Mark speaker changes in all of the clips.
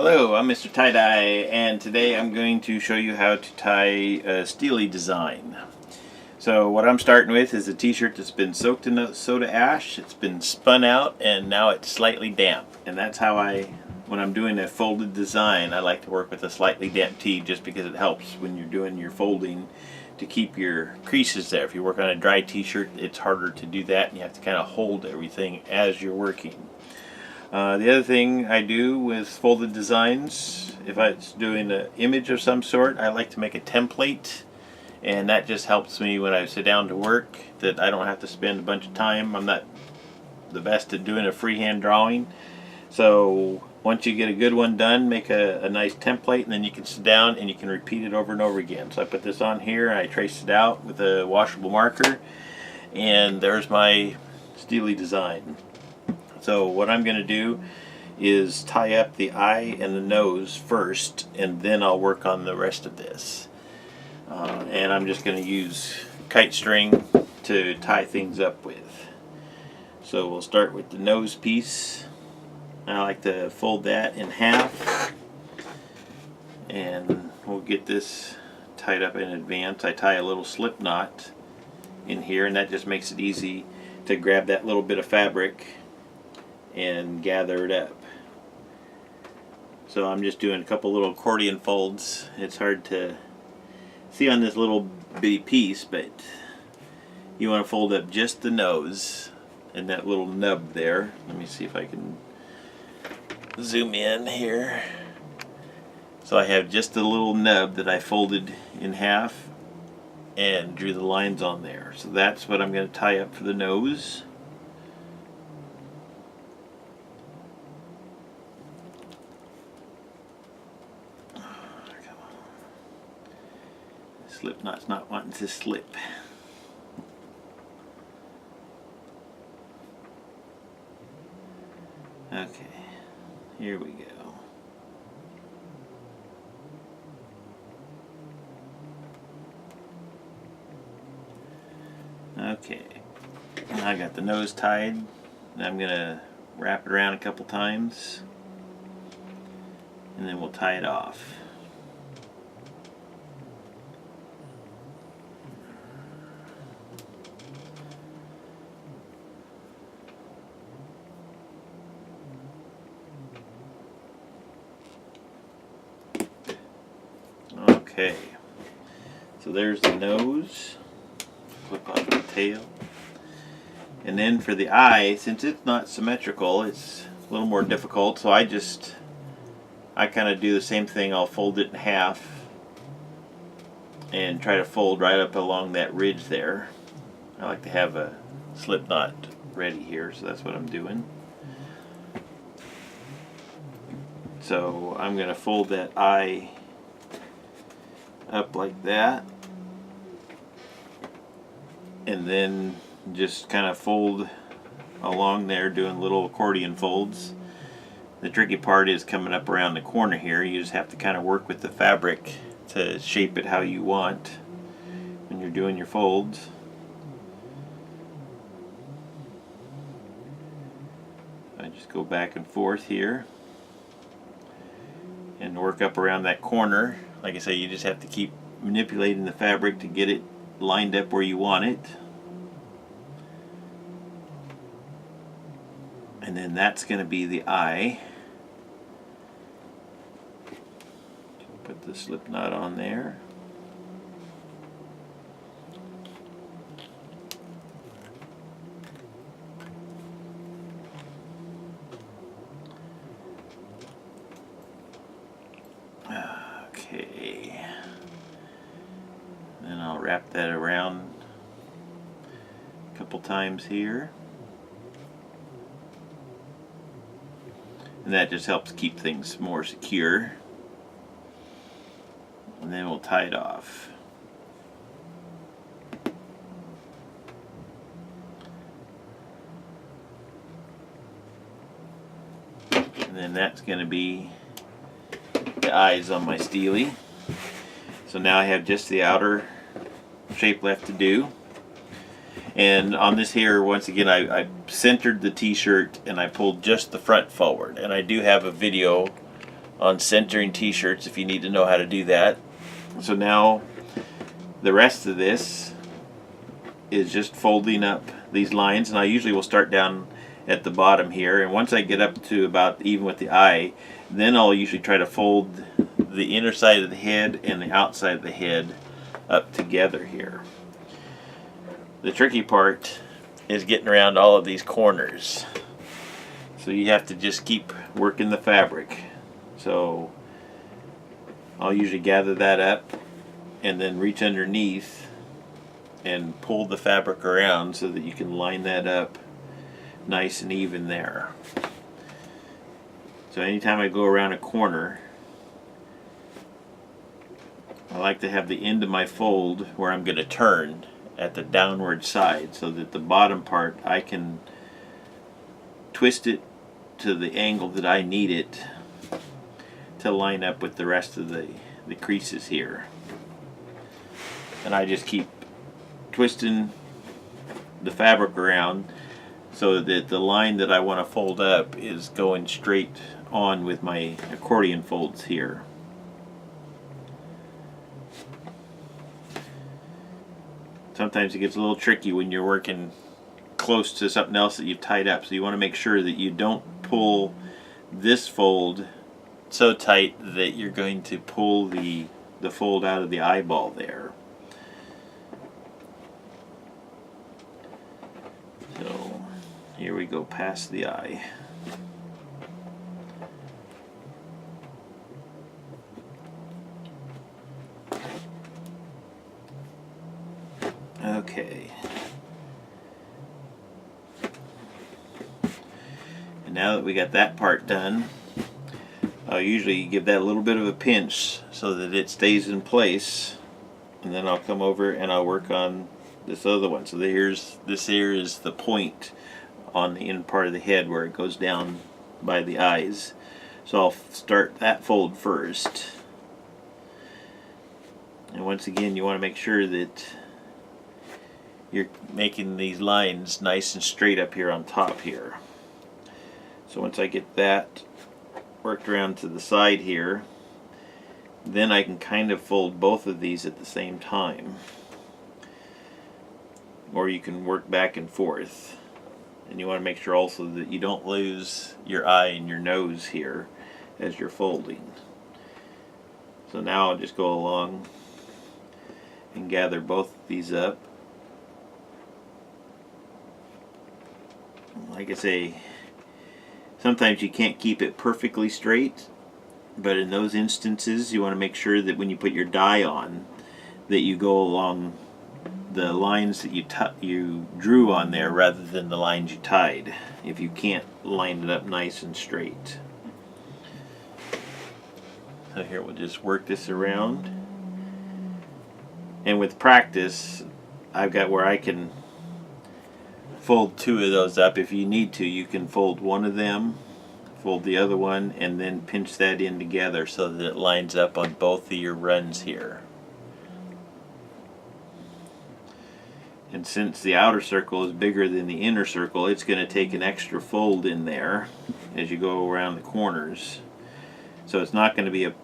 Speaker 1: Hello, I'm Mr. TieDye, and today I'm going to show you how to tie a Stealie design. So what I'm starting with is a t-shirt that's been soaked in soda ash, it's been spun out, and now it's slightly damp. And that's how when I'm doing a folded design, I like to work with a slightly damp tee just because it helps when you're doing your folding to keep your creases there. If you work on a dry t-shirt, it's harder to do that, and you have to kind of hold everything as you're working. The other thing I do with folded designs, if I was doing an image of some sort, I like to make a template, and that just helps me when I sit down to work, that I don't have to spend a bunch of time. I'm not the best at doing a freehand drawing, so once you get a good one done, make a nice template, and then you can sit down and you can repeat it over and over again. So I put this on here, and I trace it out with a washable marker, and there's my Stealie design. So what I'm going to do is tie up the eye and the nose first, and then I'll work on the rest of this. And I'm just going to use kite string to tie things up with. So we'll start with the nose piece. I like to fold that in half, and we'll get this tied up in advance. I tie a little slip knot in here, and that just makes it easy to grab that little bit of fabric and gather it up. So I'm just doing a couple little accordion folds. It's hard to see on this little bitty piece, but you want to fold up just the nose and that little nub there. Let me see if I can zoom in here. So I have just the little nub that I folded in half and drew the lines on there. So that's what I'm going to tie up for the nose. Slip knot's not wanting to slip. Okay, here we go. Okay, I got the nose tied. I'm going to wrap it around a couple times, and then we'll tie it off. Okay, so there's the nose, flip off the tail, and then for the eye, since it's not symmetrical, it's a little more difficult, so I kind of do the same thing. I'll fold it in half and try to fold right up along that ridge there. I like to have a slip knot ready here, so that's what I'm doing. So I'm going to fold that eye up like that, and then just kind of fold along there, doing little accordion folds. The tricky part is coming up around the corner here. You just have to kind of work with the fabric to shape it how you want when you're doing your folds. I just go back and forth here and work up around that corner. Like I say, you just have to keep manipulating the fabric to get it lined up where you want it. And then that's going to be the eye. Put the slip knot on there. Okay, then I'll wrap that around a couple times here, and that just helps keep things more secure, and then we'll tie it off. And then that's going to be the eyes on my Stealie. So now I have just the outer shape left to do. And on this here, once again, I centered the t-shirt and I pulled just the front forward. And I do have a video on centering t-shirts if you need to know how to do that. So now the rest of this is just folding up these lines, and I usually will start down at the bottom here, and once I get up to about even with the eye, then I'll usually try to fold the inner side of the head and the outside of the head up together here. The tricky part is getting around all of these corners, so you have to just keep working the fabric. So I'll usually gather that up and then reach underneath and pull the fabric around so that you can line that up nice and even there. So anytime I go around a corner, I like to have the end of my fold where I'm going to turn at the downward side, so that the bottom part I can twist it to the angle that I need it to line up with the rest of the creases here. And I just keep twisting the fabric around so that the line that I want to fold up is going straight on with my accordion folds here. Sometimes it gets a little tricky when you're working close to something else that you've tied up, so you want to make sure that you don't pull this fold so tight that you're going to pull the fold out of the eyeball there. So here we go past the eye. Okay. And now that we got that part done, I'll usually give that a little bit of a pinch so that it stays in place, and then I'll come over and I'll work on this other one. So this here is the point on the end part of the head where it goes down by the eyes. So I'll start that fold first. And once again, you want to make sure that you're making these lines nice and straight up here on top here. So once I get that worked around to the side here, then I can kind of fold both of these at the same time. Or you can work back and forth. And you want to make sure also that you don't lose your eye and your nose here as you're folding. So now I'll just go along and gather both of these up. Like I say, sometimes you can't keep it perfectly straight, but in those instances you want to make sure that when you put your die on, that you go along the lines that you drew on there rather than the lines you tied, if you can't line it up nice and straight. So here we'll just work this around, and with practice I've got where I can fold two of those up. If you need to, you can fold one of them, fold the other one, and then pinch that in together so that it lines up on both of your runs here. And since the outer circle is bigger than the inner circle, it's going to take an extra fold in there as you go around the corners. So it's not going to be a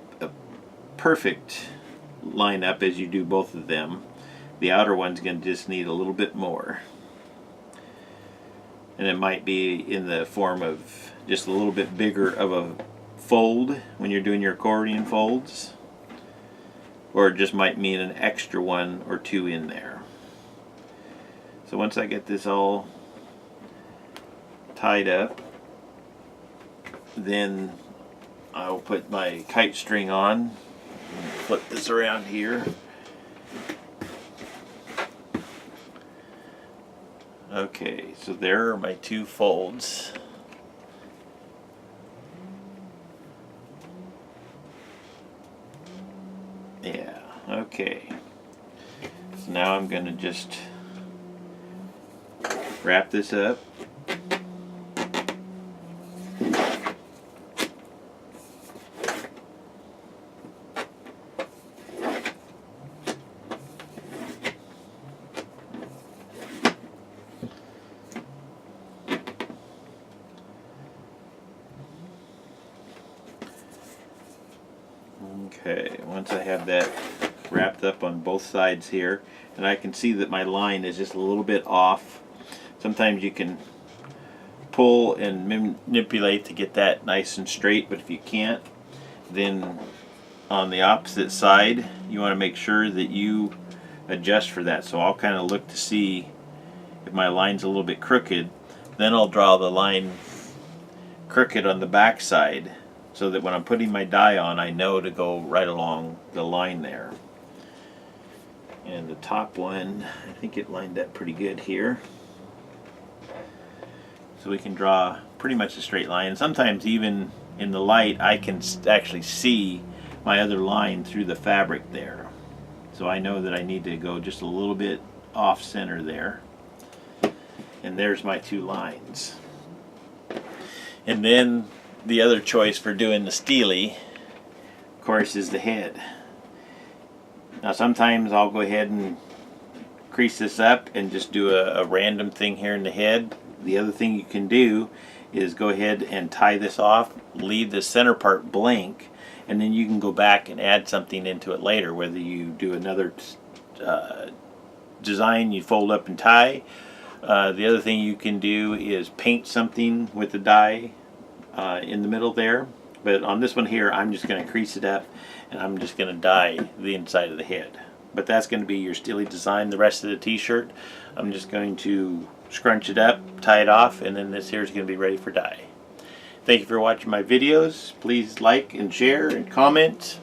Speaker 1: perfect line up as you do both of them. The outer one's going to just need a little bit more. And it might be in the form of just a little bit bigger of a fold when you're doing your accordion folds, or it just might mean an extra one or two in there. So once I get this all tied up, then I'll put my kite string on and flip this around here. Okay, so there are my two folds. Yeah, okay. So now I'm going to just wrap this up. Okay, once I have that wrapped up on both sides here, and I can see that my line is just a little bit off. Sometimes you can pull and manipulate to get that nice and straight, but if you can't, then on the opposite side you want to make sure that you adjust for that. So I'll kind of look to see if my line's a little bit crooked, then I'll draw the line crooked on the back side so that when I'm putting my die on, I know to go right along the line there. And the top one, I think it lined up pretty good here. So we can draw pretty much a straight line. And sometimes even in the light I can actually see my other line through the fabric there. So I know that I need to go just a little bit off center there. And there's my two lines. And then the other choice for doing the Stealie, of course, is the head. Now sometimes I'll go ahead and crease this up and just do a random thing here in the head. The other thing you can do is go ahead and tie this off, leave the center part blank, and then you can go back and add something into it later, whether you do another design you fold up and tie. The other thing you can do is paint something with the die in the middle there. But on this one here, I'm just going to crease it up and I'm just going to dye the inside of the head. But that's going to be your Stealie design. The rest of the t-shirt, I'm just going to scrunch it up, tie it off, and then this here is going to be ready for dye. Thank you for watching my videos. Please like and share and comment.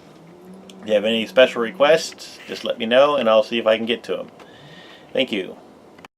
Speaker 1: If you have any special requests, just let me know and I'll see if I can get to them. Thank you.